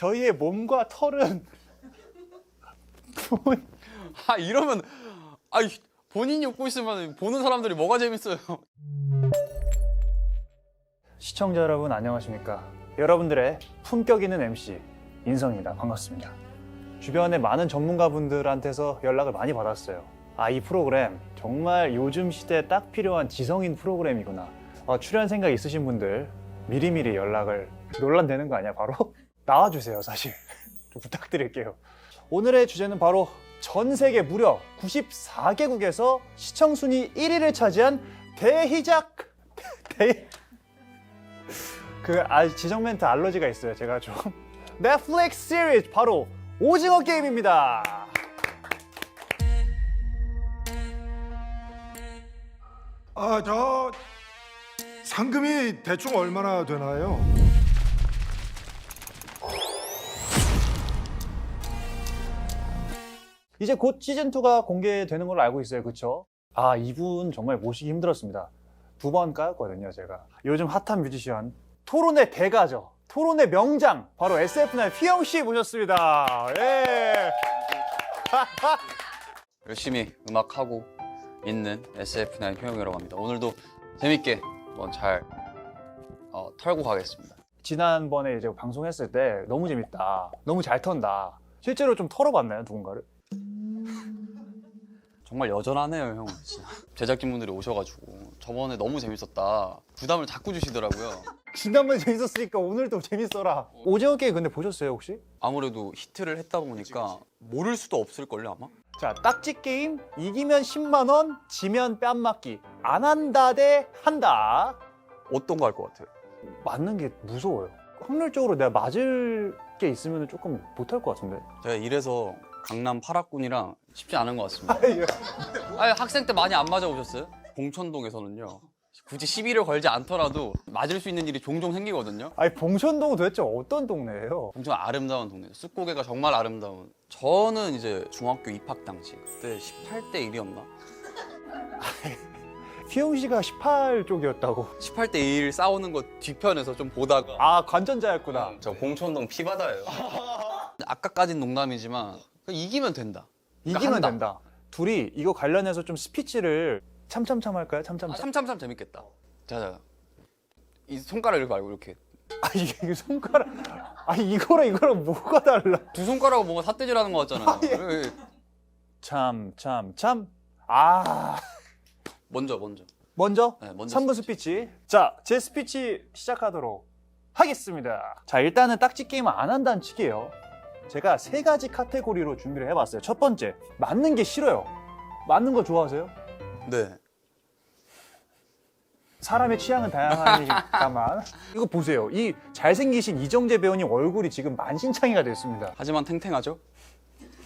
저희의 몸과 털은 이러면 본인이 웃고 있으면 보는 사람들이 뭐가 재밌어요? 시청자 여러분 안녕하십니까? 여러분들의 품격 있는 MC 인성입니다. 반갑습니다. 주변에 많은 전문가분들한테서 연락을 많이 받았어요. 이 프로그램 정말 요즘 시대에 딱 필요한 지성인 프로그램이구나. 출연 생각 있으신 분들 미리미리 연락을 논란되는 거 아니야 바로? 나와주세요 사실. 좀 부탁드릴게요. 오늘의 주제는 바로 전 세계 무려 94개국에서 시청 순위 1위를 차지한 대희작 지정 멘트 알러지가 있어요. 제가 좀 넷플릭스 시리즈 바로 오징어 게임입니다. 저 상금이 대충 얼마나 되나요? 이제 곧 시즌2가 공개되는 걸로 알고 있어요. 그쵸? 이분 정말 모시기 힘들었습니다. 2번 까였거든요, 제가. 요즘 핫한 뮤지션, 토론의 대가죠. 토론의 명장, 바로 SF9 휘영 씨 모셨습니다. 예. 열심히 음악하고 있는 SF9 효영이라고 합니다. 오늘도 재밌게 한번 잘 털고 가겠습니다. 지난번에 이제 방송했을 때 너무 재밌다. 너무 잘 턴다. 실제로 좀 털어봤나요, 누군가를? 정말 여전하네요, 형. 진짜. 제작진분들이 오셔가지고 저번에 너무 재밌었다. 부담을 자꾸 주시더라고요. 지난번에 재밌었으니까 오늘도 재밌어라. 오징어 게임 근데 보셨어요, 혹시? 아무래도 히트를 했다 보니까 모를 수도 없을걸요, 아마? 자, 딱지 게임 이기면 10만 원, 지면 뺨 맞기. 안 한다 대 한다. 어떤 거 할 것 같아요? 맞는 게 무서워요. 확률적으로 내가 맞을 게 있으면 조금 못할 것 같은데. 제가 이래서 강남 8학군이랑 쉽지 않은 것 같습니다. 예. 학생 때 많이 안 맞아보셨어요? 봉천동에서는요. 굳이 시비를 걸지 않더라도 맞을 수 있는 일이 종종 생기거든요. 봉천동은 도대체 어떤 동네예요? 엄청 아름다운 동네예요. 쑥고개가 정말 아름다운. 저는 이제 중학교 입학 당시 그때 18대 1이었나? 휘영 씨가 18 쪽이었다고. 18대 1 싸우는 거 뒤편에서 좀 보다가 관전자였구나. 저 봉천동 피바다예요. 아까까진 농담이지만 이기면 된다. 이기면 한다. 된다. 둘이 이거 관련해서 좀 스피치를 참참참 할까요? 참참참. 참참참 재밌겠다. 자, 이 손가락 이렇게 말고 이렇게 이게 손가락. 이거랑 뭐가 달라? 두 손가락으로 뭔가 삿대질하는 거 같잖아요. 예. 참. 먼저. 먼저 네, 먼저 3분 스피치. 자, 제 스피치 시작하도록 하겠습니다. 자, 일단은 딱지 게임은 안 한다는 칙이에요. 제가 3가지 카테고리로 준비를 해봤어요. 첫 번째, 맞는 게 싫어요. 맞는 거 좋아하세요? 네. 사람의 취향은 다양하니까만. 이거 보세요. 이 잘생기신 이정재 배우님 얼굴이 지금 만신창이가 됐습니다. 하지만 탱탱하죠?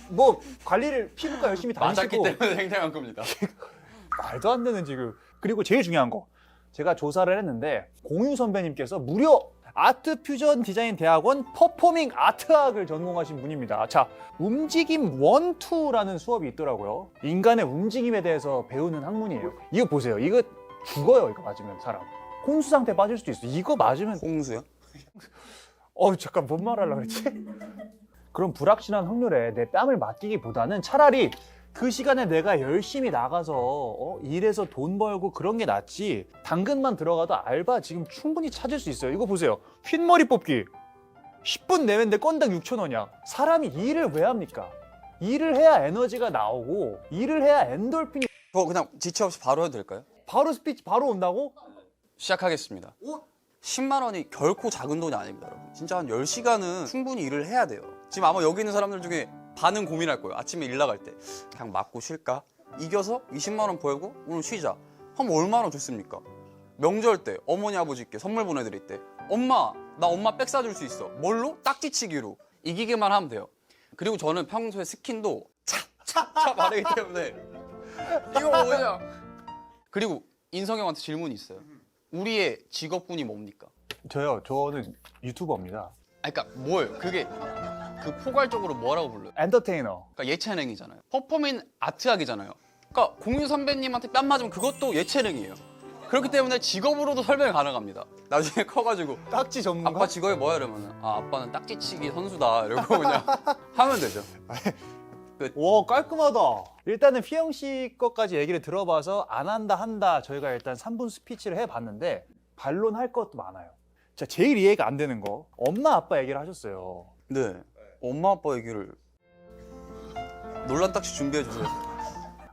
뭐 관리를 피부과 열심히 맞았기 다니시고. 때문에 탱탱한 겁니다. 말도 안 되는 지금. 그리고 제일 중요한 거, 제가 조사를 했는데 공유 선배님께서 무려 아트 퓨전 디자인 대학원 퍼포밍 아트학을 전공하신 분입니다. 자, 움직임 1, 2라는 수업이 있더라고요. 인간의 움직임에 대해서 배우는 학문이에요. 이거 보세요. 이거 죽어요. 이거 맞으면 사람. 혼수 상태 빠질 수도 있어. 이거 맞으면 홍수요? 잠깐 뭔 말하려고 그랬지? 그럼 불확실한 확률에 내 뺨을 맡기기보다는 차라리 그 시간에 내가 열심히 나가서 일해서 돈 벌고 그런 게 낫지. 당근만 들어가도 알바 지금 충분히 찾을 수 있어요. 이거 보세요. 흰머리 뽑기 10분 내외인데 건당 6,000원이야. 사람이 일을 왜 합니까? 일을 해야 에너지가 나오고 일을 해야 엔돌핀이. 저 그냥 지체 없이 바로 해도 될까요? 바로 스피치 바로 온다고? 시작하겠습니다. 10만 원이 결코 작은 돈이 아닙니다, 여러분. 진짜 한 10시간은 충분히 일을 해야 돼요. 지금 아마 여기 있는 사람들 중에 반은 고민할 거예요. 아침에 일 나갈 때 그냥 맞고 쉴까? 이겨서 20만 원 벌고 오늘 쉬자. 하면 얼마나 좋습니까? 명절 때 어머니 아버지께 선물 보내드릴 때 나 엄마 백 사줄 수 있어. 뭘로? 딱지치기로. 이기기만 하면 돼요. 그리고 저는 평소에 스킨도 차 바르기 때문에 이거 뭐냐. 그리고 인성 형한테 질문이 있어요. 우리의 직업군이 뭡니까? 저는 유튜버입니다. 그러니까 뭐예요? 그게 그 포괄적으로 뭐라고 불러요? 엔터테이너. 그러니까 예체능이잖아요. 퍼포밍 아트학이잖아요. 그러니까 공유 선배님한테 뺨 맞으면 그것도 예체능이에요. 그렇기 때문에 직업으로도 설명이 가능합니다. 나중에 커가지고 딱지 전문가? 아빠 직업이 뭐야 이러면은 아빠는 딱지치기 선수다 이러고 그냥 하면 되죠. 와 깔끔하다. 일단은 휘영 씨 것까지 얘기를 들어봐서 안 한다 한다 저희가 일단 3분 스피치를 해봤는데 반론할 것도 많아요. 자 제일 이해가 안 되는 거 엄마 아빠 얘기를 하셨어요. 네. 엄마 아빠 얘기를 논란 딱지 준비해 주세요.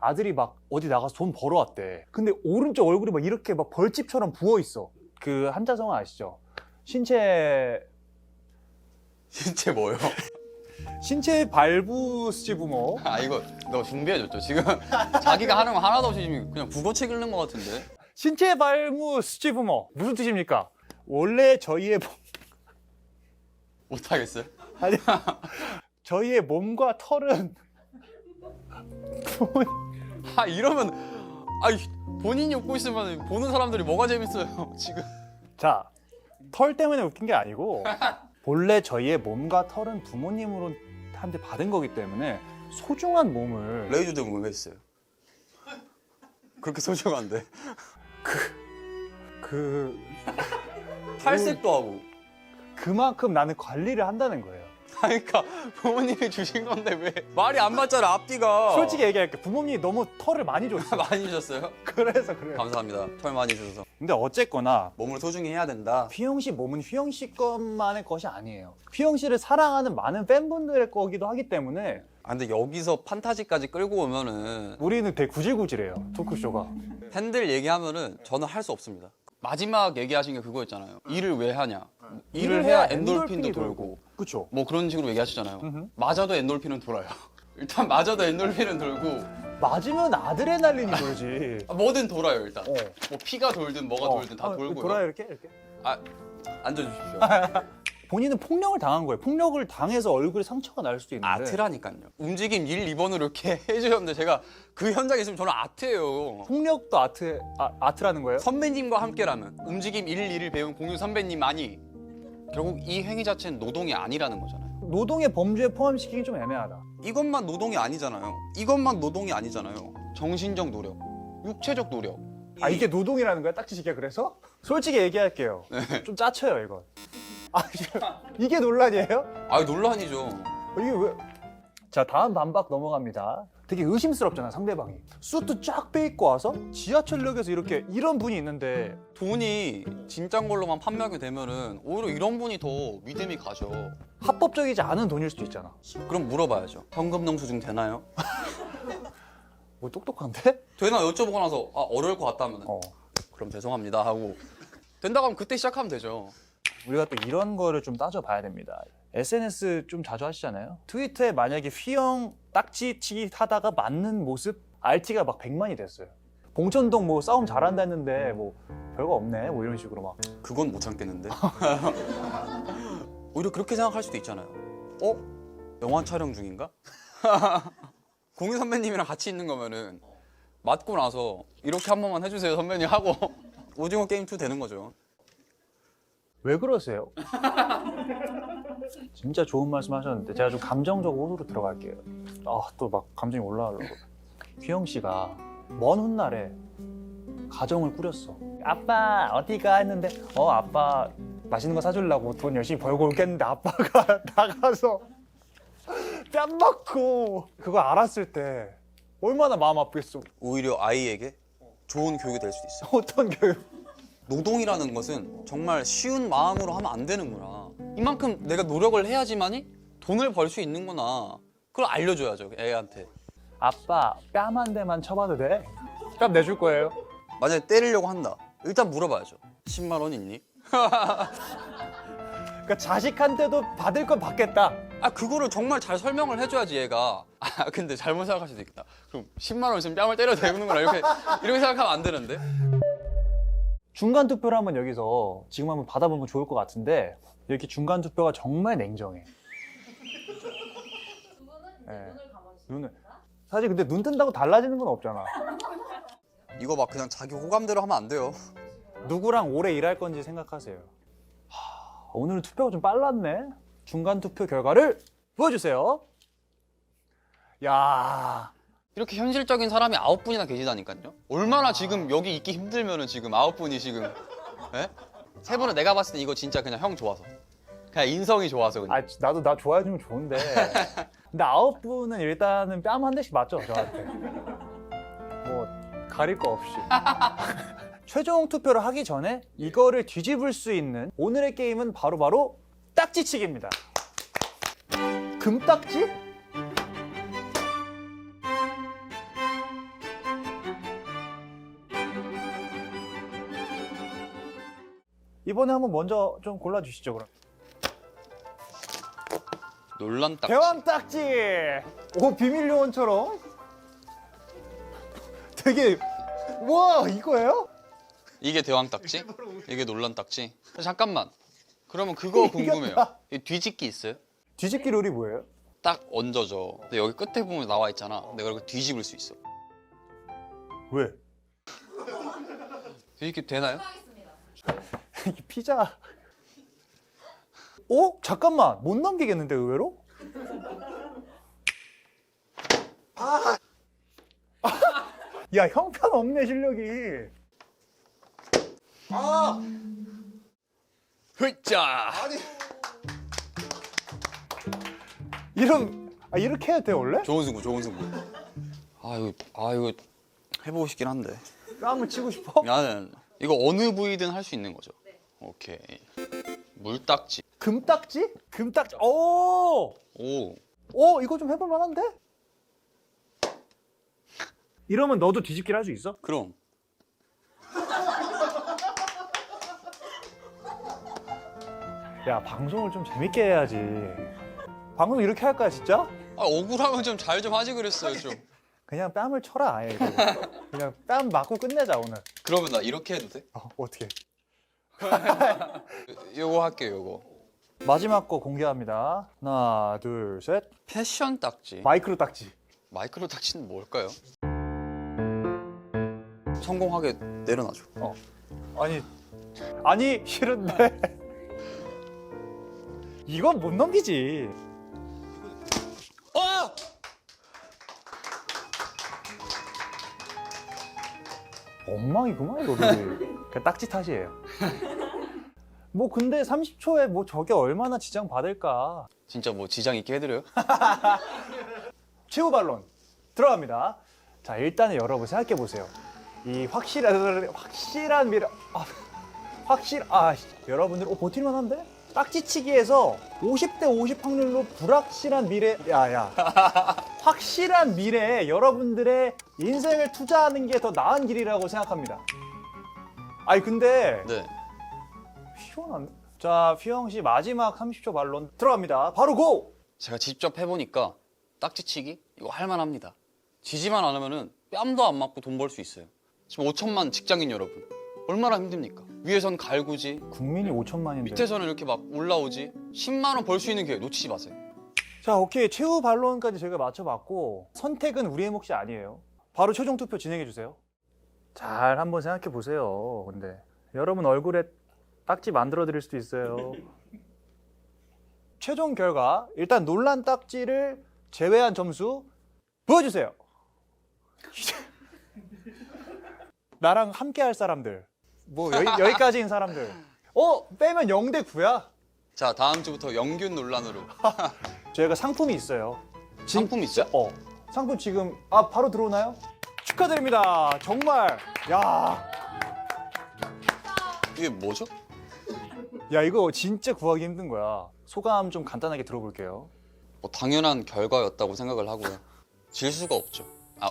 아들이 막 어디 나가서 돈 벌어왔대. 근데 오른쪽 얼굴이 막 이렇게 막 벌집처럼 부어있어. 그 한자성어 아시죠? 신체 뭐요? 신체 발부스지부모. 아 이거 너 준비해줬죠. 지금 자기가 하는 거 하나도 없이 지금 그냥 국어책 읽는 것 같은데. 신체 발부스지부모 무슨 뜻입니까? 원래 저희의 못하겠어요? 아니 저희의 몸과 털은 아 이러면 아니 본인이 웃고 있으면 보는 사람들이 뭐가 재밌어요 지금. 자, 털 때문에 웃긴 게 아니고 본래 저희의 몸과 털은 부모님한테 받은 거기 때문에 소중한 몸을 레이저 등을 왜 했어요? 그렇게 소중한데 그 탈색도 하고. 그만큼 나는 관리를 한다는 거예요. 그러니까 부모님이 주신 건데 왜 말이 안 맞잖아 앞뒤가. 솔직히 얘기할게. 부모님이 너무 털을 많이 줬어. 많이 주셨어요? 그래서 그래요. 감사합니다. 털 많이 주셔서. 근데 어쨌거나 몸을 소중히 해야 된다. 휘영 씨 몸은 휘영 씨 것만의 것이 아니에요. 휘영 씨를 사랑하는 많은 팬분들의 거기도 하기 때문에 아 근데 여기서 판타지까지 끌고 오면은 우리는 되게 구질구질해요. 토크쇼가. 팬들 얘기하면은 저는 할 수 없습니다. 마지막 얘기하신 게 그거였잖아요. 일을 왜 하냐? 일을 해야 엔돌핀도 돌고 그렇죠. 뭐 그런 식으로 얘기하시잖아요. 음흠. 맞아도 엔돌핀은 돌아요. 일단 맞아도 엔돌핀은 돌고 맞으면 아드레날린이 돌지. 뭐든 돌아요 일단. 어. 뭐 피가 돌든 뭐가 돌든 다 돌고요. 돌아요 이렇게 이렇게. 아 앉아주십시오. 본인은 폭력을 당한 거예요. 폭력을 당해서 얼굴에 상처가 날 수도 있는데. 아트라니까요. 움직임 1, 2번으로 이렇게 해주셨는데 제가 그 현장에 있으면 저는 아트예요. 폭력도 아트라는 거예요? 선배님과 함께라면 움직임 1, 2를 배운 공유 선배님만이 결국 이 행위 자체는 노동이 아니라는 거잖아요. 노동의 범주에 포함시키기 좀 애매하다. 이것만 노동이 아니잖아요. 이것만 노동이 아니잖아요. 정신적 노력, 육체적 노력. 아 이게 노동이라는 거야? 딱지시게 그래서? 솔직히 얘기할게요. 좀 짜쳐요 이건. 아 이게 논란이에요? 아 논란이죠. 이게 왜? 자 다음 반박 넘어갑니다. 되게 의심스럽잖아 상대방이. 수트 쫙 빼입고 와서 지하철역에서 이렇게 이런 분이 있는데 돈이 진짠 걸로만 판매하게 되면은 오히려 이런 분이 더 믿음이 가죠. 합법적이지 않은 돈일 수도 있잖아. 그럼 물어봐야죠. 현금 영수증 되나요? 뭐 똑똑한데? 되나 여쭤보고 나서 아 어려울 것 같다면 어. 그럼 죄송합니다 하고 된다고 하면 그때 시작하면 되죠. 우리가 또 이런 거를 좀 따져봐야 됩니다. SNS 좀 자주 하시잖아요. 트위터에 만약에 휘영 딱지치기 하다가 맞는 모습 RT가 막 100만이 됐어요. 봉천동 뭐 싸움 잘한다 했는데 뭐 별거 없네 뭐 이런 식으로 막. 그건 못 참겠는데. 오히려 그렇게 생각할 수도 있잖아요. 어? 영화 촬영 중인가? 공유 선배님이랑 같이 있는 거면은 맞고 나서 이렇게 한 번만 해주세요 선배님 하고 오징어 게임 2 되는 거죠. 왜 그러세요? 진짜 좋은 말씀 하셨는데 제가 좀 감정적 호소로 들어갈게요. 아 또 막 감정이 올라가려고. 휘영 씨가 먼 훗날에 가정을 꾸렸어. 아빠 어디가 했는데 아빠 맛있는 거 사주려고 돈 열심히 벌고 올겠는데 아빠가 나가서 뺨 맞고 그거 알았을 때 얼마나 마음 아프겠어. 오히려 아이에게 좋은 교육이 될 수도 있어요. 어떤 교육? 노동이라는 것은 정말 쉬운 마음으로 하면 안 되는구나. 이만큼 내가 노력을 해야지만이 돈을 벌 수 있는구나. 그걸 알려줘야죠 애한테. 아빠 뺨 한 대만 쳐봐도 돼? 뺨 내줄 거예요? 만약에 때리려고 한다. 일단 물어봐야죠. 10만 원 있니? 그러니까 자식한테도 받을 건 받겠다. 아 그거를 정말 잘 설명을 해줘야지 얘가. 아 근데 잘못 생각할 수도 있겠다. 그럼 10만 원 있으면 뺨을 때려도 되는구나 이렇게 생각하면 안 되는데. 중간 투표를 한번 여기서 지금 한번 받아보면 좋을 것 같은데 이렇게 중간 투표가 정말 냉정해. 두 분은 이제 네. 눈을 감아주시면 눈을 됩니다. 사실 근데 눈 뜬다고 달라지는 건 없잖아. 이거 막 그냥 자기 호감대로 하면 안 돼요. 누구랑 오래 일할 건지 생각하세요. 오늘은 투표가 좀 빨랐네. 중간 투표 결과를 보여주세요. 야 이렇게 현실적인 사람이 9분이나 계시다니까요. 얼마나 지금 여기 있기 힘들면은 지금 9분이 지금 예? 세 분은 내가 봤을 때 이거 진짜 그냥 형 좋아서 그냥 인성이 좋아서 그냥. 아 나도 나 좋아해주면 좋은데. 근데 9분은 일단은 뺨 한 대씩 맞죠 저한테. 뭐 가릴 거 없이. 최종 투표를 하기 전에 이거를 뒤집을 수 있는 오늘의 게임은 바로 딱지치기입니다. 금딱지? 이번에 한번 먼저 좀 골라주시죠 그럼. 논란 딱지. 대왕 딱지! 오 비밀 요원처럼 되게 와 이거예요? 이게 대왕 딱지? 이게 논란 딱지? 잠깐만. 그러면 그거 궁금해요. 이겼다. 이 뒤집기 있어요? 뒤집기 룰이 뭐예요? 딱 얹어져. 근데 여기 끝에 보면 나와 있잖아. 내가 이렇게 뒤집을 수 있어. 왜? 뒤집기 되나요? 이게 피자. 잠깐만 못 넘기겠는데 의외로? 야 형편없네 실력이. 흐짜. 이렇게 해도 돼 원래? 좋은 승부, 좋은 승부. 이거 해보고 싶긴 한데. 뺨을 치고 싶어? 나는 이거 어느 부위든 할 수 있는 거죠. 오케이. 물딱지. 금딱지? 금딱지. 오! 이거 좀 해볼 만한데? 이러면 너도 뒤집기를 할 수 있어? 그럼. 야 방송을 좀 재밌게 해야지. 방송 이렇게 할까요 진짜? 억울하면 좀 잘 좀 하지 그랬어요 좀. 그냥 뺨을 쳐라 아예. 그냥 뺨 맞고 끝내자 오늘. 그러면 나 이렇게 해도 돼? 어떻게? 요거 할게요 요거. 마지막 거 공개합니다. 하나 둘 셋. 패션 딱지. 마이크로 딱지. 마이크로 딱지는 뭘까요? 성공하게 내려놔줘. 아니 싫은데. 이건 못 넘기지. 엉망이구만 이거를. 그 딱지 탓이에요. 뭐 근데 30초에 뭐 저게 얼마나 지장 받을까. 진짜 뭐 지장 있게 해드려요? 최후 반론 들어갑니다. 자 일단은 여러분 생각해 보세요. 이 확실한 미래. 여러분들 버틸만한데? 딱지치기에서 50대 50 확률로 불확실한 미래. 확실한 미래에 여러분들의 인생을 투자하는 게 더 나은 길이라고 생각합니다. 근데 네. 시원한데? 자 휘영 씨 마지막 30초 반론 들어갑니다. 바로 고! 제가 직접 해보니까 딱지치기 이거 할만합니다. 지지만 않으면은 뺨도 안 맞고 돈 벌 수 있어요. 지금 5천만 직장인 여러분 얼마나 힘듭니까? 위에선 갈구지, 국민이 5천만인데. 밑에서는 이렇게 막 올라오지. 10만 원 벌 수 있는 기회 놓치지 마세요. 자 오케이 최후 반론까지 저희가 맞춰봤고 선택은 우리의 몫이 아니에요. 바로 최종 투표 진행해 주세요. 잘 한번 생각해 보세요. 근데 여러분 얼굴에 딱지 만들어 드릴 수도 있어요. 최종 결과 일단 논란 딱지를 제외한 점수 보여주세요. 나랑 함께 할 사람들 뭐 여기까지인 사람들 빼면 0대 9야. 자 다음 주부터 영균 논란으로. 저희가 상품이 있어요. 상품 있어요? 상품 지금 바로 들어오나요? 축하드립니다. 정말 이게 뭐죠? 야 이거 진짜 구하기 힘든 거야. 소감 좀 간단하게 들어볼게요. 뭐 당연한 결과였다고 생각을 하고요. 질 수가 없죠.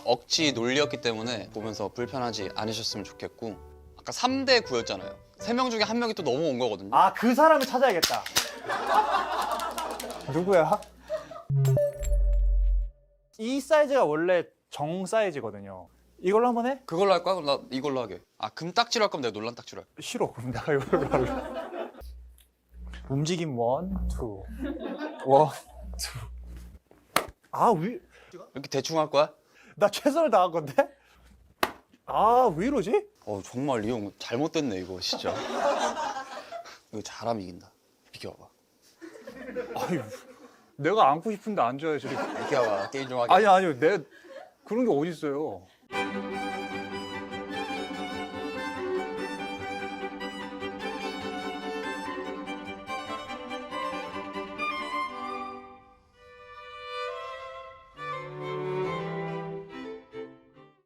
억지 논리였기 때문에 보면서 불편하지 않으셨으면 좋겠고, 아까 3대 9였잖아요. 3명 중에 1명이 또 넘어온 거거든요. 그 사람을 찾아야겠다. 누구야? 이 사이즈가 원래 정 사이즈거든요. 이걸로 한번 해? 그걸로 할 거야? 그럼 나 이걸로 하게. 금딱지로 할 거면 내가 논란 딱지로 할게. 싫어. 그럼 내가 이걸로 할래. 움직임 1, 2. 1, 2. 이렇게 대충 할 거야? 나 최선을 다한 건데? 왜 이러지? 정말 이 형 잘못됐네 이거 진짜. 이거 잘하면 이긴다. 비켜봐. 내가 안고 싶은데 안 줘야지. 비켜봐. 게임 좀 하게. 아니요. 그런 게 어디 있어요?